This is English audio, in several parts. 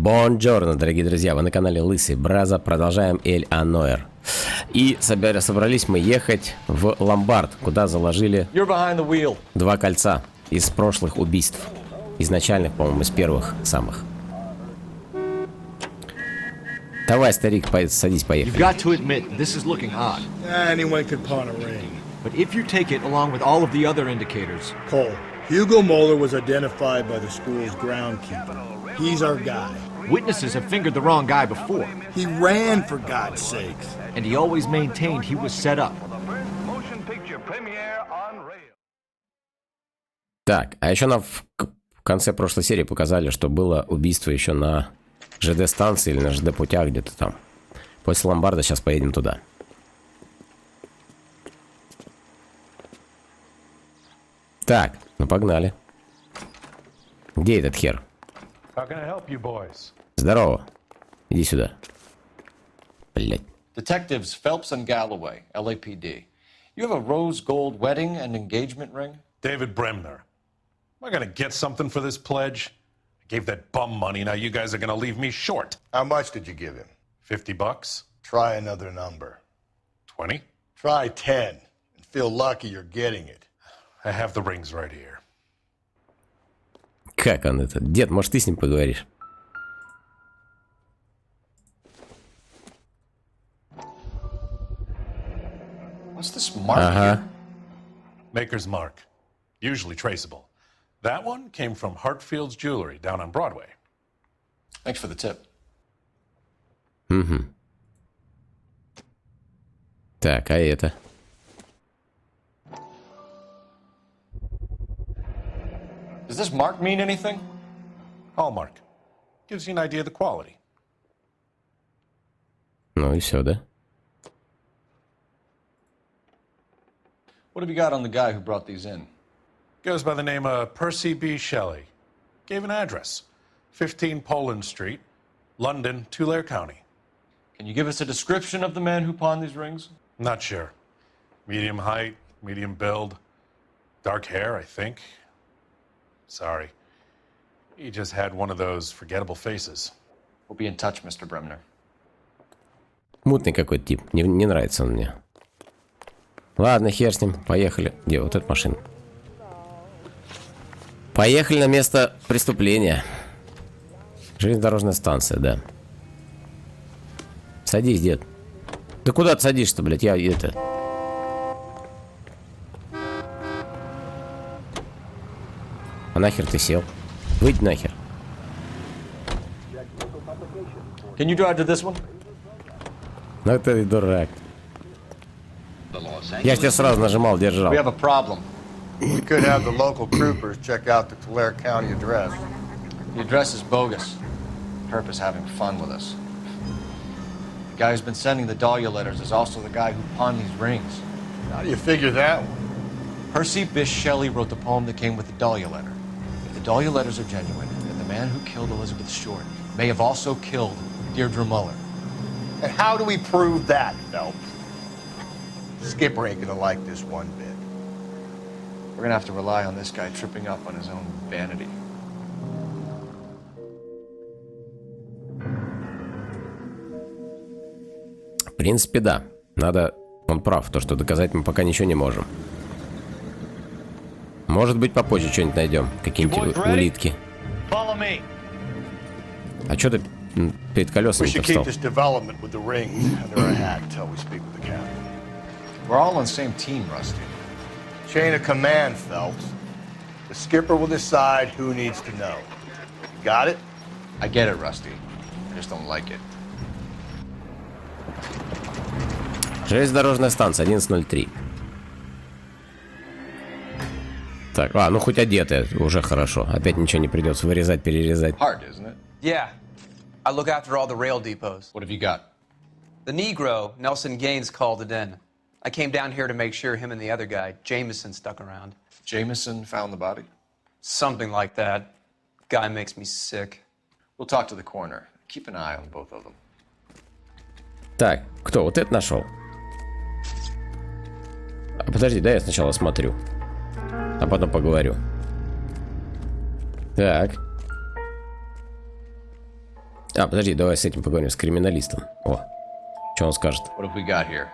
Бонджорно, дорогие друзья, вы на канале Lysyi, Brazza, продолжаем L.A. Noire. И собрались мы ехать в ломбард, куда заложили два кольца из прошлых убийств. Изначальных, по-моему, из первых самых. Давай, старик, садись, поехали. But if you take it along with all of the other indicators... Cole, Hugo Moeller was identified by the school's groundkeeper. He's our guy. Witnesses have fingered the wrong guy before. He ran, for God's sakes. And he always maintained he was set up. Так, а еще нам в конце прошлой серии показали, что было убийство еще на ЖД-станции или на ЖД-путях где-то там. После ломбарда сейчас поедем туда. Так, ну погнали. Где этот хер? Здорово. Иди сюда. Блять. Detectives Phelps and Galloway, LAPD. You have a rose gold wedding and engagement ring? David Bremner. Am I gonna get something for this pledge? I gave that bum money, now you guys are gonna leave me short. How much did you give him? $50? Try another number. 20? Try 10 and feel lucky you're getting it. I have the rings right here. Как он это? Дед, может, ты с ним поговоришь? What's this mark here? Maker's mark. Usually traceable. That one came from Hartfield's Jewelry down on Broadway. Thanks for the tip. Угу. Так, а это? Does this mark mean anything? Hallmark. Gives you an idea of the quality. Ну и все, да? What have you got on the guy who brought these in? Goes by the name of Percy B. Shelley. Gave an address. 15 Poland Street, London, Tulare County. Can you give us a description of the man who pawned these rings? Not sure. Medium height, medium build. Dark hair, I think. Sorry. He just had one of those forgettable faces. We'll be in touch, Mr. Bremner. Мутный какой-то тип. Не нравится он мне. Ладно, хер с ним. Поехали. Где вот эта машина? Поехали на место преступления. Железнодорожная станция, да. Садись, дед. Ты куда ты садишься-то, блядь? Я это... А нахер ты сел? Выйди нахер. Can you drive to this one? Ну ты дурак. Я ж тебя сразу нажимал, держал. We have a problem. We could have the local troopers check out the Tulare County address. The address is bogus. Herp is having fun with us. The guy who's been sending the Dahlia letters is also the guy who pawned these rings. How do you figure that one? Percy Bysshe Shelley wrote the poem that came with the Dahlia letter. If the Dahlia letters are genuine, then the man who killed Elizabeth Short may have also killed Deirdre Muller. And how do we prove that, Phelps? Skipper ain't gonna like this one bit. We're gonna have to rely on this guy tripping up on his own vanity. В принципе, да. Надо... Он прав, то, что доказать мы пока ничего не можем. Может быть, попозже что-нибудь найдем. Какие-нибудь улитки. А что ты перед колесами-то встал? We're all on the same team, Rusty. Chain of command, Phelps. The skipper will decide who needs to know. Got it? I get it, Rusty. I just don't like it. Железнодорожная станция, 11:03. Так, ну хоть одетая, уже хорошо. Опять ничего не придется вырезать, перерезать. Hard, isn't it? Yeah. I look after all the rail depots. What have you got? The Negro, Nelson Gaines, called it in. I came down here to make sure him and the other guy, Jameson, stuck around. Jameson found the body? Something like that. Guy makes me sick. We'll talk to the coroner. Keep an eye on both of them. Так, кто? Вот это нашел? Подожди, да я сначала смотрю. А потом поговорю. Так. А, подожди, давай с этим поговорим, с криминалистом. О, что он скажет? What have we got here?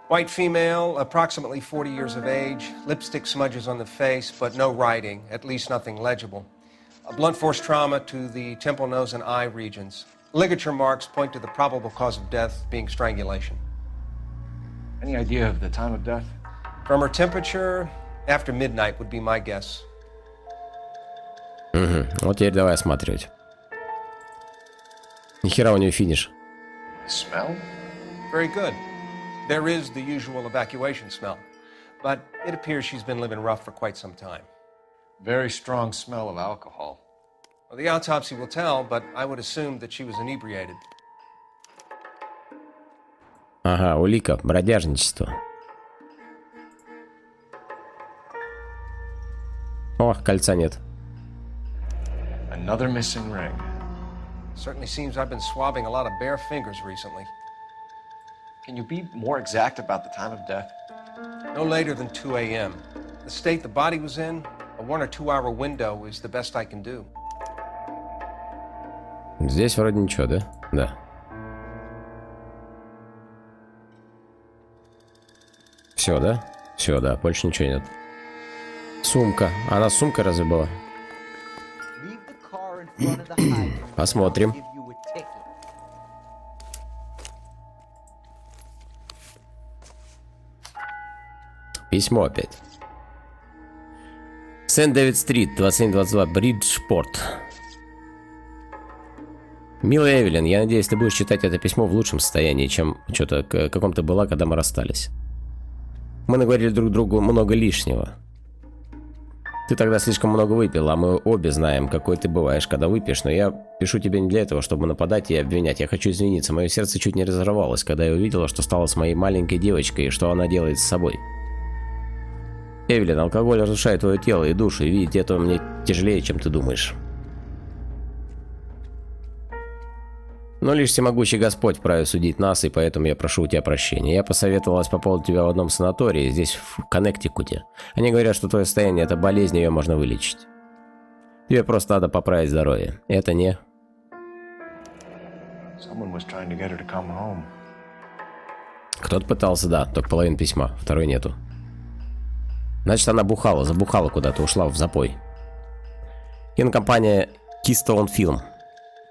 White female, approximately 40 years of age, lipstick smudges on the face, but no writing, at least nothing legible. A blunt force trauma to the temple, nose, and eye regions. Ligature marks point to the probable cause of death being strangulation. Any idea of the time of death? From her temperature, after midnight would be my guess. Угу. Вот теперь давай осматривать. Нихера у нее финиш. Smell? Very good. There is the usual evacuation smell, but it appears she's been living rough for quite some time. Very strong smell of alcohol. Well, the autopsy will tell, but I would assume that she was inebriated. Ага, улика, бродяжничество. О, кольца нет. Another missing ring. Certainly seems I've been swabbing a lot of bare fingers recently. Can you be more exact about the time of death? No later than 2 a.m. The state the body was in, a 1 or 2 hour window is the best I can do. Здесь вроде ничего, да? Да. Все, да? Все, да, больше ничего нет. Сумка. Она с сумкой разве была? Посмотрим. Письмо опять. Сент-Дэвид-стрит, 2722, Бриджпорт. Милая Эвелин, я надеюсь, ты будешь читать это письмо в лучшем состоянии, чем что-то каком ты была, когда мы расстались. Мы наговорили друг другу много лишнего. Ты тогда слишком много выпил, а мы обе знаем, какой ты бываешь, когда выпьешь, но я пишу тебе не для этого, чтобы нападать и обвинять. Я хочу извиниться. Мое сердце чуть не разорвалось, когда я увидела, что стало с моей маленькой девочкой и что она делает с собой. Эвелин, алкоголь разрушает твое тело и душу, и видеть этого мне тяжелее, чем ты думаешь. Но лишь всемогущий Господь вправе судить нас, и поэтому я прошу у тебя прощения. Я посоветовалась по поводу тебя в одном санатории, здесь, в Коннектикуте. Они говорят, что твое состояние – это болезнь, ее можно вылечить. Тебе просто надо поправить здоровье. Это не... Кто-то пытался, да, только половина письма, второй нету. Значит, она забухала куда-то, ушла в запой. Кинокомпания Keystone Film.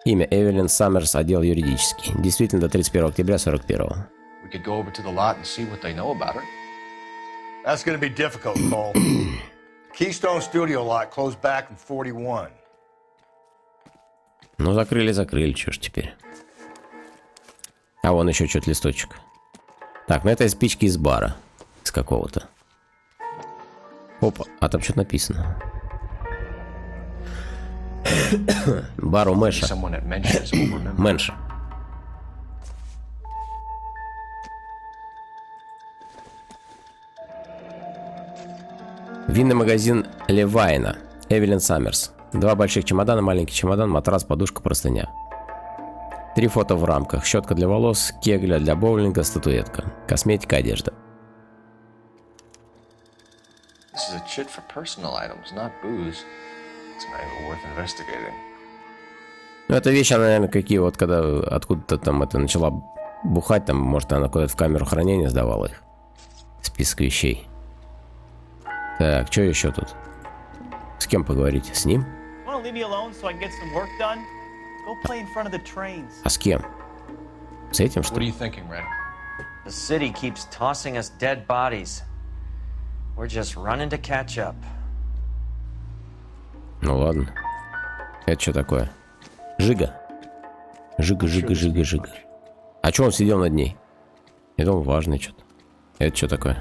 Имя Эвелин Саммерс, отдел юридический. Действительно, до 31 октября 41-го. That's going to be difficult, Cole. Keystone Studio lot closed back in 41. Ну, закрыли, что ж теперь. А вон еще что-то листочек. Так, ну это спички из бара. Из какого-то. Опа, а там что-то написано. Бар у Мэша. Мэнша. Винный магазин Левайна. Эвелин Саммерс. 2 больших чемодана, маленький чемодан, матрас, подушка, простыня. 3 фото в рамках. Щетка для волос, кегля для боулинга, статуэтка. Косметика, одежда. Ну, эта вещь, она, наверное, какие вот, когда откуда-то там это начала бухать, там, может, она куда-то в камеру хранения сдавала их. Список вещей. Так, что еще тут? С кем поговорить? С ним? А с кем? С этим, что ли? The city keeps tossing us dead bodies. We're just running to catch up. Ну ладно. Это что такое? Жига. Жига. А что он сидел над ней? Я думал, важное что-то. Это что такое?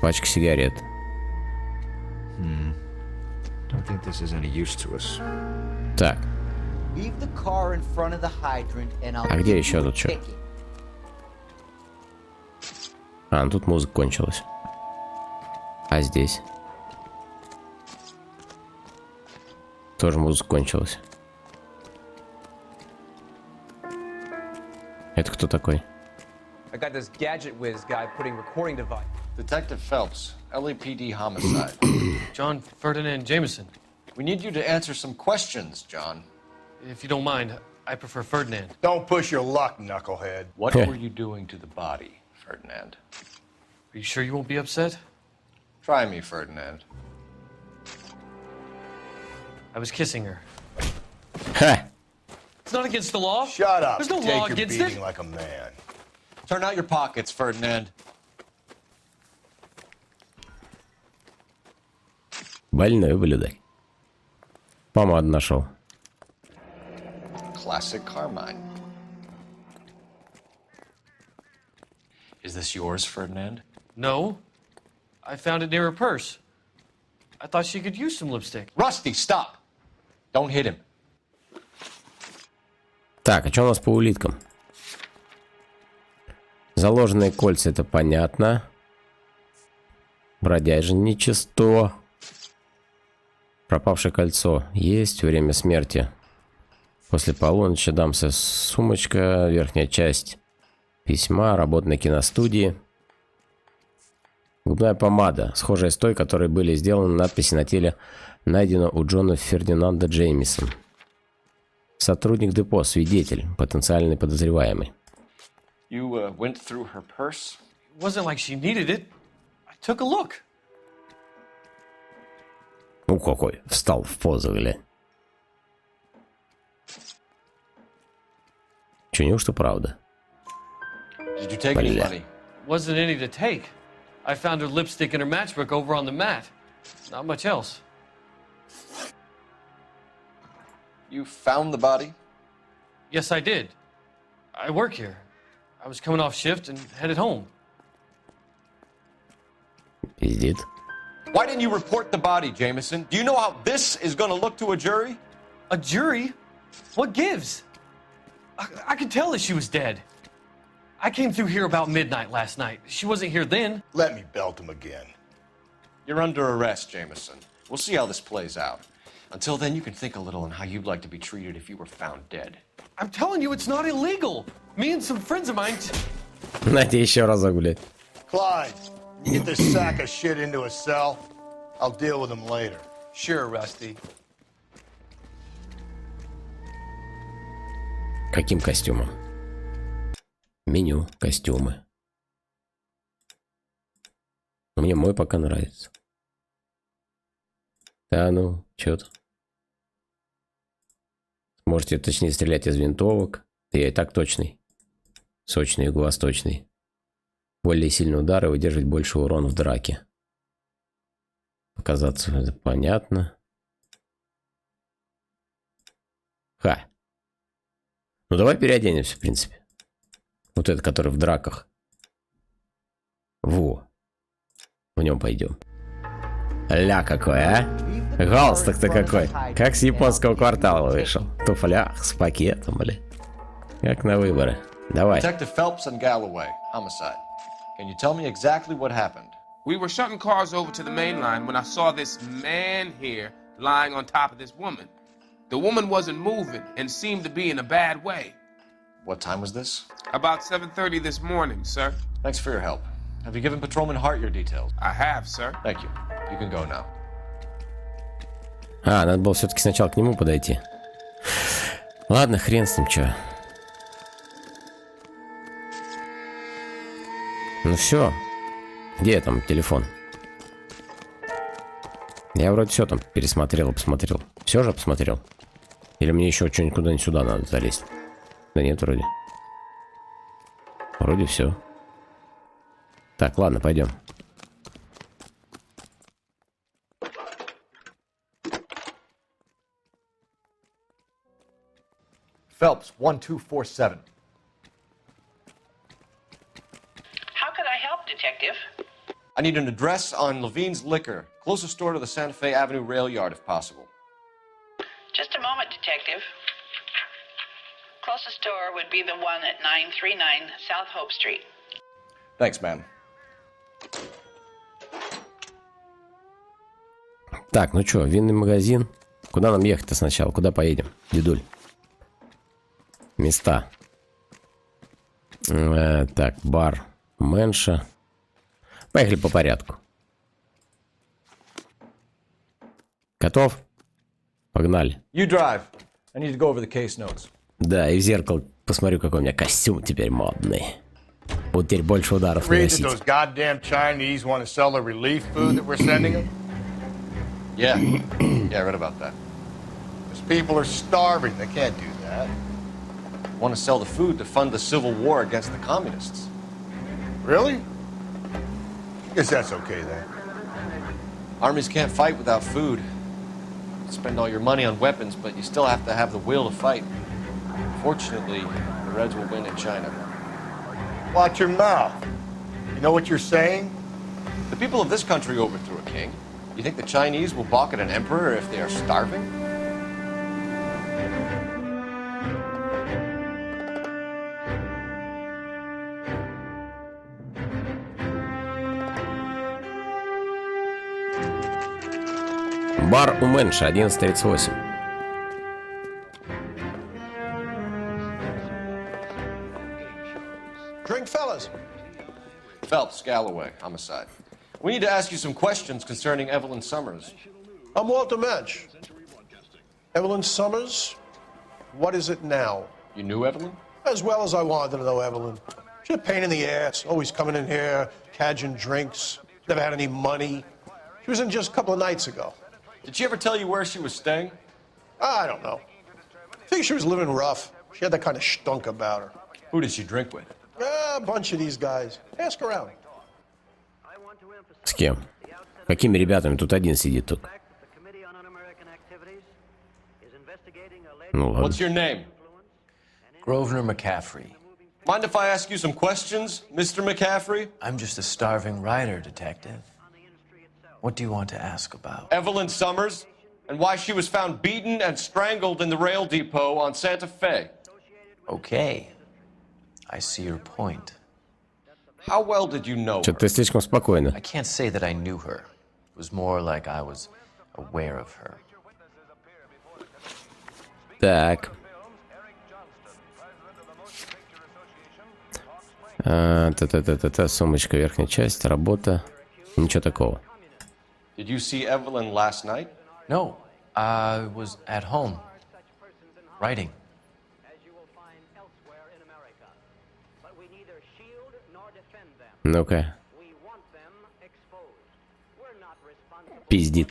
Пачка сигарет. Don't think this is any use to us. Так. А где еще тут что? А, ну тут музыка кончилась. А здесь? Тоже музыка кончилась. Это кто такой? I got this gadget whiz guy putting recording device. Detective Phelps, LAPD homicide. John Ferdinand Jameson. We need you to answer some questions, John. If you don't mind, I prefer Ferdinand. Don't push your luck, knucklehead. What were you doing to the body, Ferdinand? Are you sure you won't be upset? Try me, Ferdinand. I was kissing her. Ха! It's not against the law. Shut up. There's no Take law your against beating it. like a man. Turn out your pockets, Ferdinand. Больной ублюдок. Помаду нашел. Classic Carmine. Is this yours, Ferdinand? No. I found it near her purse. I thought she could use some lipstick. Rusty, stop! Don't hit him. Так, а что у нас по улиткам? Заложенные кольца, это понятно. Бродяжничество. Пропавшее кольцо. Есть. Время смерти. После полуночи дамся сумочка. Верхняя часть письма. Работа на киностудии. Губная помада. Схожая с той, которой были сделаны надписи на теле, найдено у Джона Фердинанда Джеймисона. Сотрудник депо. Свидетель. Потенциальный подозреваемый. You went through her purse? It wasn't like she needed it. I took a look. Ну какой. Встал в позу, глянь. Че, неужто правда? Did you take any money? Wasn't any to take. I found her lipstick and her matchbook over on the mat. Not much else. You found the body? Yes, I did. I work here. I was coming off shift and headed home. Пиздит. Why didn't you report the body, Jameson? Do you know how this is going to look to a jury? A jury? What gives? I could tell that she was dead. I came through here about midnight last night. She wasn't here then. Let me belt him again. You're under arrest, Jameson. We'll see how this plays out. Until then, you can think a little on how you'd like to be treated if you were found dead. I'm telling you, it's not illegal. Me and some friends of mine... Надя, еще разок, блядь. Clyde, you get this sack of shit into a cell. I'll deal with him later. Sure, Rusty. Каким костюмом? Меню, костюмы. Мне мой пока нравится. Да ну, чё-то. Можете точнее стрелять из винтовок. Я и так точный. Сочный, юго-восточный. Более сильные удары выдерживать больше урона в драке. Показаться это понятно. Ха. Ну давай переоденемся, в принципе. Вот этот, который в драках. Во. В нем пойдем. Ля какой, а? Галстук-то какой. Как с японского квартала вышел. В туфлях, с пакетом, бля. Как на выборы. Давай. Detective Phelps and Galloway, homicide. Can you tell me exactly what happened? We were shutting cars over to the main line when I saw this man here lying on top of this woman. The woman wasn't moving and seemed to be in a bad way. What time was this? About 7:30 this morning, sir. Thanks for your help. Have you given Patrolman Hart your details? I have, sir. Thank you. You can go now. А, надо было все-таки сначала к нему подойти. Ладно, хрен с ним, чё. Ну все. Где там телефон? Я вроде все там пересмотрел и посмотрел. Все же посмотрел? Или мне еще что-нибудь куда-нибудь сюда надо залезть? Да нет, вроде. Вроде все. Так, ладно, пойдем. Phelps, 1247. How could I help, Detective? I need an address on Levine's Liquor. Closest store to the Santa Fe Avenue rail yard, if possible. Just a moment, Detective. Closest store would be the one at 939 South Hope Street. Thanks, ma'am. Так, ну что, винный магазин. Куда нам ехать-то сначала? Куда поедем, дедуль? Места. Так, бар Мэнша. Поехали по порядку. Готов? Погнали. You drive. I need to go over the case notes. Да, и в зеркало посмотрю, какой у меня костюм теперь модный. Вот теперь больше ударов Read that наносить. those goddamn Chinese want to sell the relief food that we're sending them? Yeah. Yeah, I read about that. These people are starving. They can't do that. Want to sell the food to fund the civil war against the communists. Really? Guess that's okay then. Armies can't fight without food. Spend all your money on weapons, but you still have to have the will to fight. Fortunately, the Reds will win in China. Watch your mouth. You know what you're saying? The people of this country overthrew a king. You think the Chinese will balk at an emperor if they are starving? Бар у Мэнша, 11:38. Drink, fellas. Phelps, Galloway, homicide. We need to ask you some questions concerning Evelyn Summers. I'm Walter Mensch. Evelyn Summers, what is it now? You knew Evelyn? As well as I wanted to know Evelyn. She's a pain in the ass, always coming in here, cadging drinks, never had any money. She was in just a couple of nights ago. Did she ever tell you where she was staying? I don't know. I think she was living rough. She had that kind of stunk about her. Who did she drink with? A bunch of these guys. Ask around. С кем? Какими ребятами? Тут один сидит только. Ну ладно. What's your name? Grosvenor McCaffrey. Mind if I ask you some questions, Mr. McCaffrey? I'm just a starving writer, detective. What do you want to ask about? Evelyn Summers, and why she was found beaten and strangled in the rail depot on Santa Fe. Okay. I see your point. How well did you know her? Что-то ты слишком спокойно. I can't say that I knew her. It was more like I was aware of her. Так. Та-та-та-та-та, сумочка, верхняя часть, работа. Ничего такого. Did you see Evelyn last night? No, I was at home, writing. Ну-ка. Пиздит.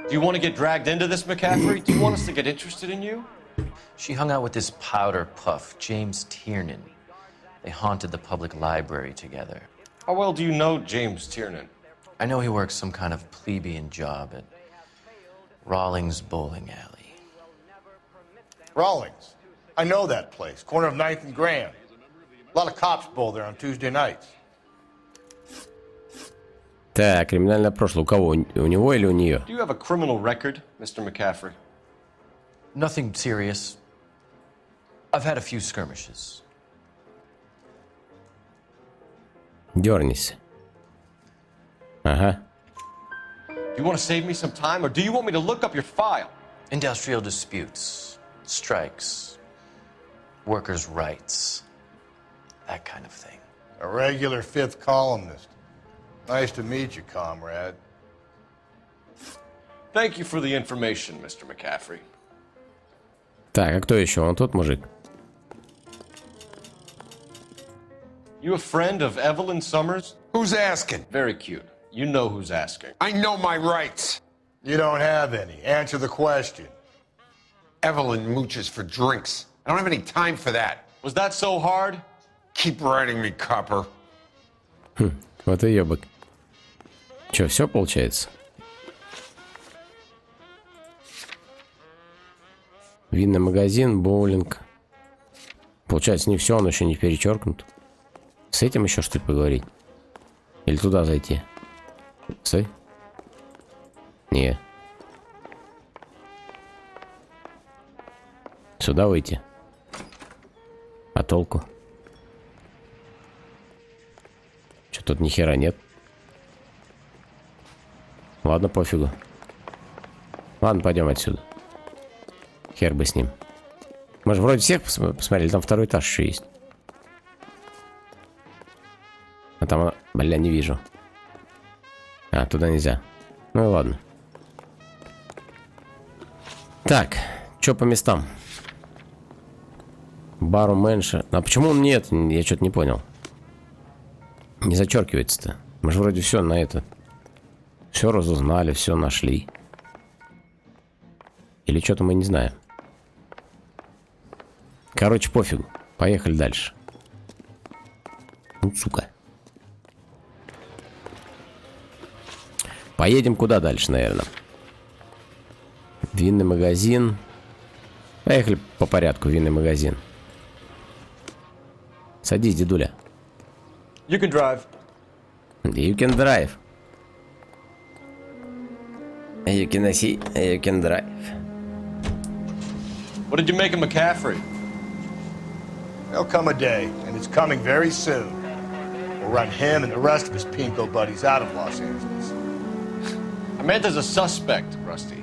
Do you want to get dragged into this, McCaffrey? Do you want us to get interested in you? She hung out with this powder puff, James Tiernan. They haunted the public library together. How well do you know James Tiernan? I know he works some kind of plebeian job at Rawlings Bowling Alley. Rawlings. I know that place. Corner of 9th and Grand. A lot of cops bowl there on Tuesday nights. Так, криминальное прошлое. У кого? У него или у нее? Do you have a criminal record, Mr. McCaffrey? Nothing serious. I've had a few skirmishes. Дернись. Ага. Do you want to save me some time, or do you want me to look up your file? Industrial disputes, strikes, workers' rights, that kind of thing. A regular fifth columnist. Nice to meet you, comrade. Thank you for the information, Mr. McCaffrey. Так, а кто еще? Он тот мужик. You a friend of Evelyn Summers? Who's asking? Very cute. You know who's asking. I know my rights. You don't have any. Answer the question. Evelyn mooches for drinks. I don't have any time for that. Was that so hard? Keep writing me, copper. Вот и ёбок. Че, все получается? Винный магазин, боулинг. Получается, не все, он еще не перечеркнут. С этим еще что-то поговорить? Или туда зайти? Стой. Не. Сюда выйти. А толку? Что тут ни хера нет. Ладно, пофигу. Ладно, пойдем отсюда. Хер бы с ним. Мы же вроде всех посмотрели, там второй этаж еще есть. А там, бля, не вижу. А, туда нельзя. Ну и ладно. Так, что по местам? Бару меньше. А почему он нет? Я что-то не понял. Не зачеркивается-то. Мы же вроде все на это. Все разузнали, все нашли. Или что-то мы не знаем. Короче, пофигу. Поехали дальше. Ну, сука. Поедем куда дальше, наверное? Винный магазин. Поехали по порядку, винный магазин. Садись, дедуля. You can drive. You can drive. You can see, you can drive. What did you make of McCaffrey? There'll come a day, and it's coming very soon. We'll run him and the rest of his pinko buddies out of Los Angeles. I meant as a suspect, Rusty.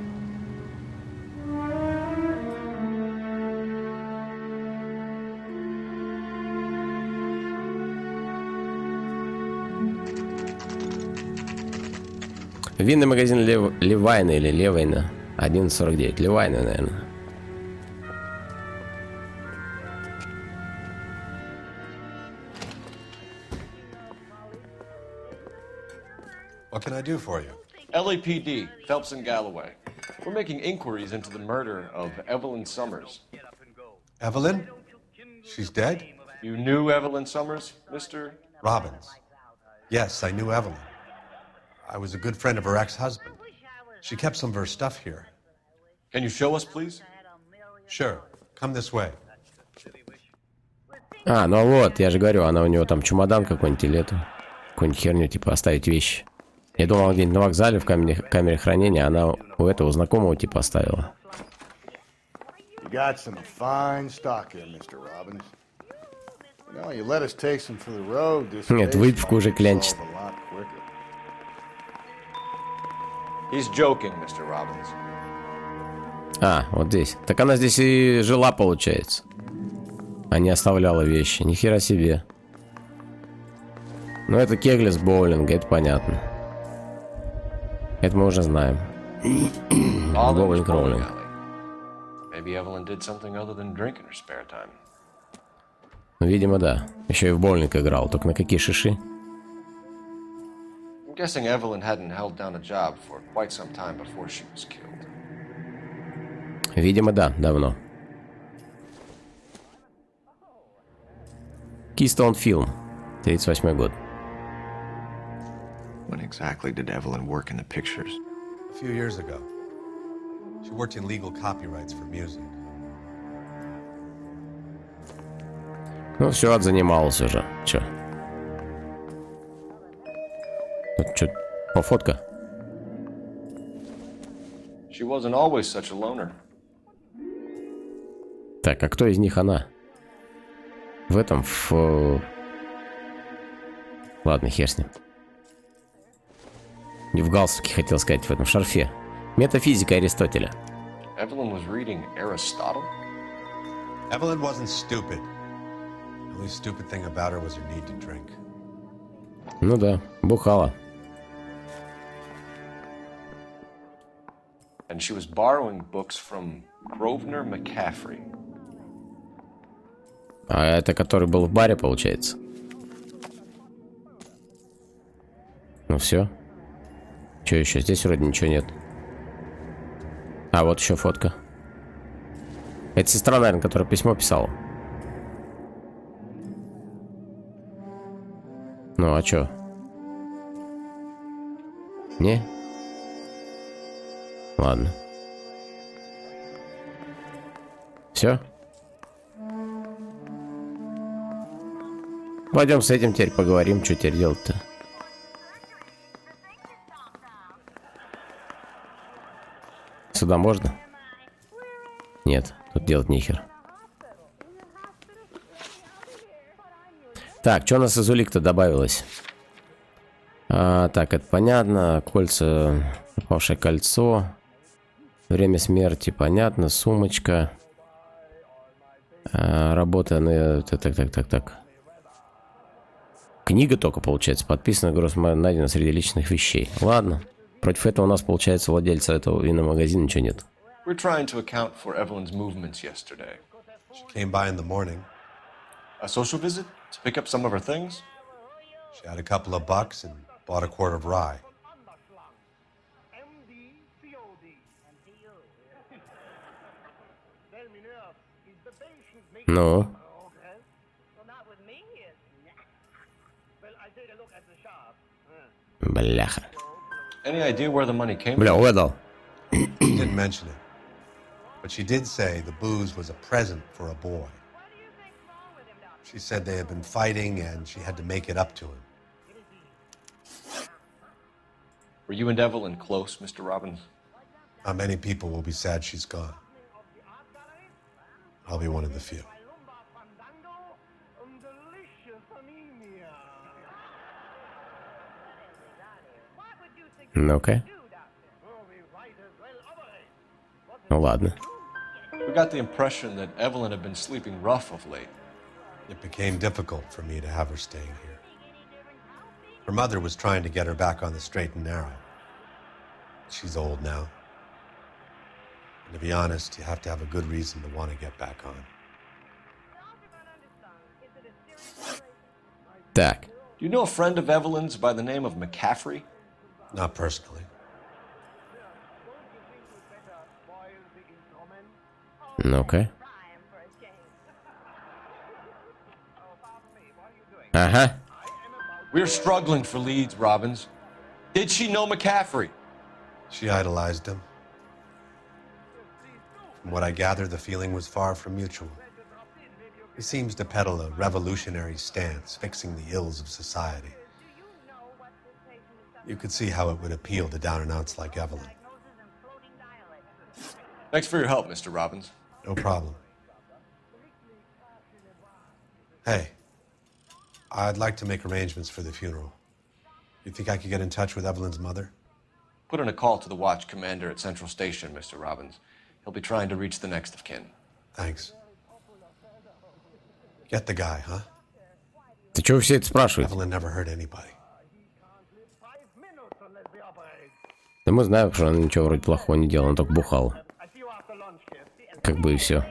Винный магазин Левайна или Левайна. 11:49. Левайна, наверное. What can I do for you? LAPD, Phelps and Galloway. We're making inquiries into the murder of Evelyn Summers. Evelyn? She's dead? You knew Evelyn Summers, Mr. Robbins. Yes, I knew Evelyn. I was a good friend of her ex-husband. She kept some of her stuff here. Can you show us, please? Sure. Come this way. А, ну вот, я же говорю, она у него там чемодан какой-нибудь или это. Какую-нибудь херню, типа, оставить вещи. Я думал, где-нибудь на вокзале в камере хранения, она у этого знакомого типа оставила. You got some fine stock here, Mr. Robbins. You know, you let us take some for the road. This Нет, выпивку уже клянчит. He's joking, Mr. Robbins. А, вот здесь. Так она здесь и жила, получается. А не оставляла вещи. Ни хера себе. Ну, это кегли с боулинга, это понятно. Это мы уже знаем. Боулинг роулинг. Maybe Evelyn did something other than drink in her spare time. Ну, видимо, да. Еще и в боулинг играл. Только на какие шиши? I'm guessing Evelyn hadn't held down a job for quite some time before she was killed. Видимо, да, давно. Keystone Film. 38 год. When exactly did Evelyn work in the pictures? A few years ago. She worked in legal copyrights for music. Ну, все, отзанималась уже. Че? Тут что, пофотка? She wasn't always such a loner. Так, а кто из них она? В этом, Ладно, хер с ним. Не в галстуке, хотел сказать, в этом шарфе. Метафизика Аристотеля. Evelyn was reading Aristotle? Evelyn wasn't stupid. The only stupid thing about her was her need to drink. Ну да, бухала. And she was borrowing books from Grosvenor McCaffrey. А это который был в баре, получается? Ну все. Че еще? Здесь вроде ничего нет. А вот еще фотка. Это сестра, наверное, которая письмо писала. Ну а чё? Не? Ладно. Все? Пойдем с этим теперь поговорим, что теперь делать-то. Сюда можно? Нет, тут делать нехер. Так, что у нас из улик-то добавилось? Так, это понятно. Кольца, упавшее кольцо. Время смерти, понятно. Сумочка. Работа на... Так. Книга только, получается, подписана, найдена среди личных вещей. Ладно. Против этого у нас, получается, владельца этого винного магазина ничего нет. We're trying to account for Evelyn's movements yesterday. She came by in the morning. A social visit? To pick up some of her things? She had a couple of bucks and bought a quart of rye. Ну. Бляха. Any idea where the money came Бля, from? угадал. Didn't mention it. But she did say the booze was a present for a boy. She said they had been fighting and she had to make it up to him. Were you and Evelyn close, Mr. Robbins? Not many people will be sad she's gone. I'll be one of the few. Ну-ка. Ну ладно. We got the impression that Evelyn had been sleeping rough of late. It became difficult for me to have her staying here. Her mother was trying to get her back on the straight and narrow. She's old now. And to be honest, you have to have a good reason to want to get back on. Так. Do you know a friend of Evelyn's by the name of McCaffrey? Not personally. Ну-ка. Ага. We're struggling for leads, Robbins. Did she know McCaffrey? She idolized him. From what I gather, the feeling was far from mutual. He seems to peddle a revolutionary stance, fixing the ills of society. You could see how it would appeal to down-and-outs like Evelyn. Thanks for your help, Mr. Robbins. No problem. Hey, I'd like to make arrangements for the funeral. You think I could get in touch with Evelyn's mother? Put in a call to the watch commander at Central Station, Mr. Robbins. He'll be trying to reach the next of kin. Thanks. Get the guy, huh? Ты чего все это спрашиваете? Evelyn never hurt anybody. Да мы знаем, что она ничего вроде плохого не делала, она только бухала. Как бы и все.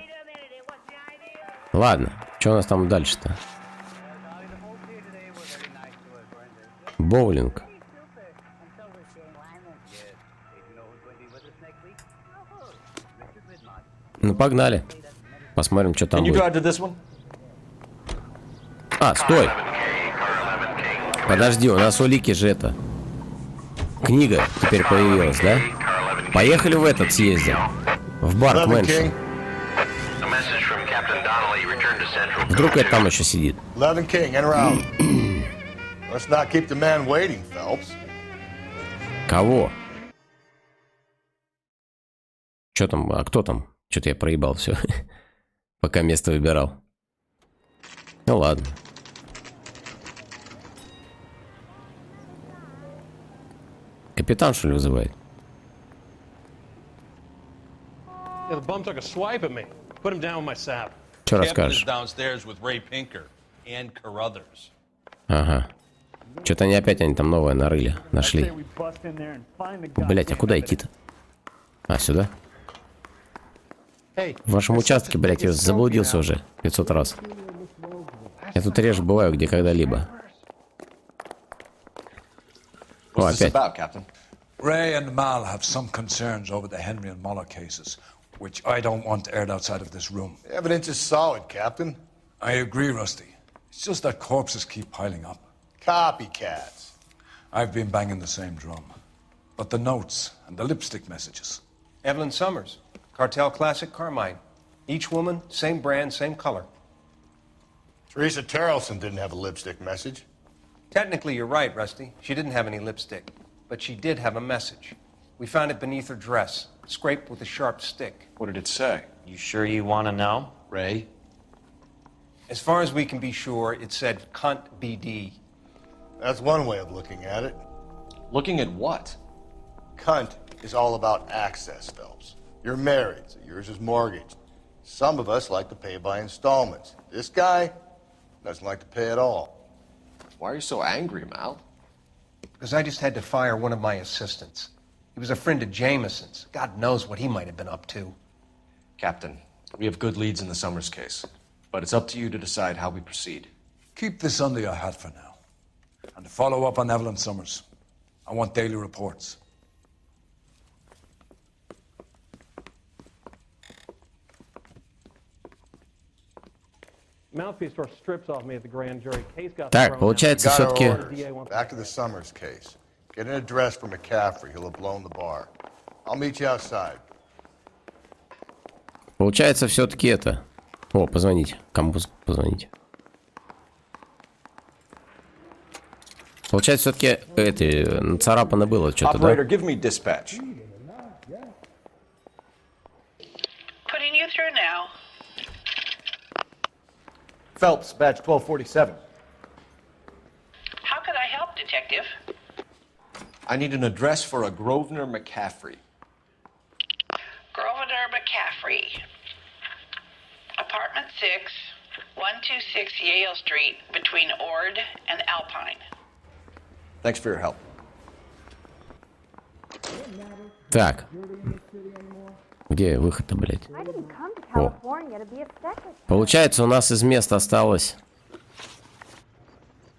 Ладно, что у нас там дальше-то? Боулинг. Ну погнали. Посмотрим, что там будет. А, стой. Подожди, у нас у Лики же это. Книга теперь появилась, да? Поехали в этот съездим. В бар к Мэншн. Вдруг это там еще сидит. Кого? Че там? А кто там? Что-то я проебал все. Пока место выбирал. Ну ладно. Капитан, что ли, вызывает? Что расскажешь? Ага. Что-то они там новое нарыли, нашли. Блять, а куда идти-то? А, сюда? В вашем участке, блять, я заблудился уже 500 раз. Я тут реже бываю, где когда-либо. О, опять. Ray and Mal have some concerns over the Henry and Muller cases, which I don't want aired outside of this room. The evidence is solid, Captain. I agree, Rusty. It's just that corpses keep piling up. Copycats. I've been banging the same drum. But the notes and the lipstick messages. Evelyn Summers, Cartel Classic Carmine. Each woman, same brand, same color. Teresa Terrelson didn't have a lipstick message. Technically, you're right, Rusty. She didn't have any lipstick. But she did have a message. We found it beneath her dress, scraped with a sharp stick. What did it say? You sure you want to know? Ray? As far as we can be sure, it said cunt BD. That's one way of looking at it. Looking at what? Cunt is all about access, Phelps. You're married, so yours is mortgaged. Some of us like to pay by installments. This guy doesn't like to pay at all. Why are you so angry, Mal? Because I just had to fire one of my assistants. He was a friend of Jameson's. God knows what he might have been up to. Captain, we have good leads in the Summers case, but it's up to you to decide how we proceed. Keep this under your hat for now. And to follow up on Evelyn Summers, I want daily reports. Так, получается, все-таки... Back to the Summers case. Get an address for McCaffrey. He'll have blown the bar. I'll meet you outside. Получается, все-таки это... О, позвонить. Кому позвонить? Получается, все-таки это царапано было что-то, да? Operator, give me dispatch. Putting you through now. Phelps, badge 1247. How could I help, Detective? I need an address for a Grosvenor McCaffrey. Grosvenor McCaffrey. Apartment 6, 126 Yale Street, between Ord and Alpine. Thanks for your help. Так. Где выход-то, блядь? О. Получается, у нас из мест осталось...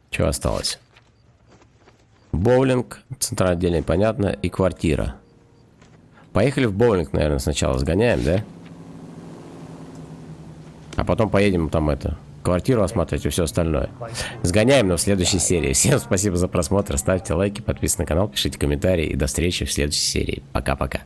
Что осталось? Боулинг, центральное отделение, понятно, и квартира. Поехали в боулинг, наверное, сначала сгоняем, да? А потом поедем там квартиру осматривать и все остальное. Сгоняем, но в следующей серии. Всем спасибо за просмотр, ставьте лайки, подписывайтесь на канал, пишите комментарии и до встречи в следующей серии. Пока-пока.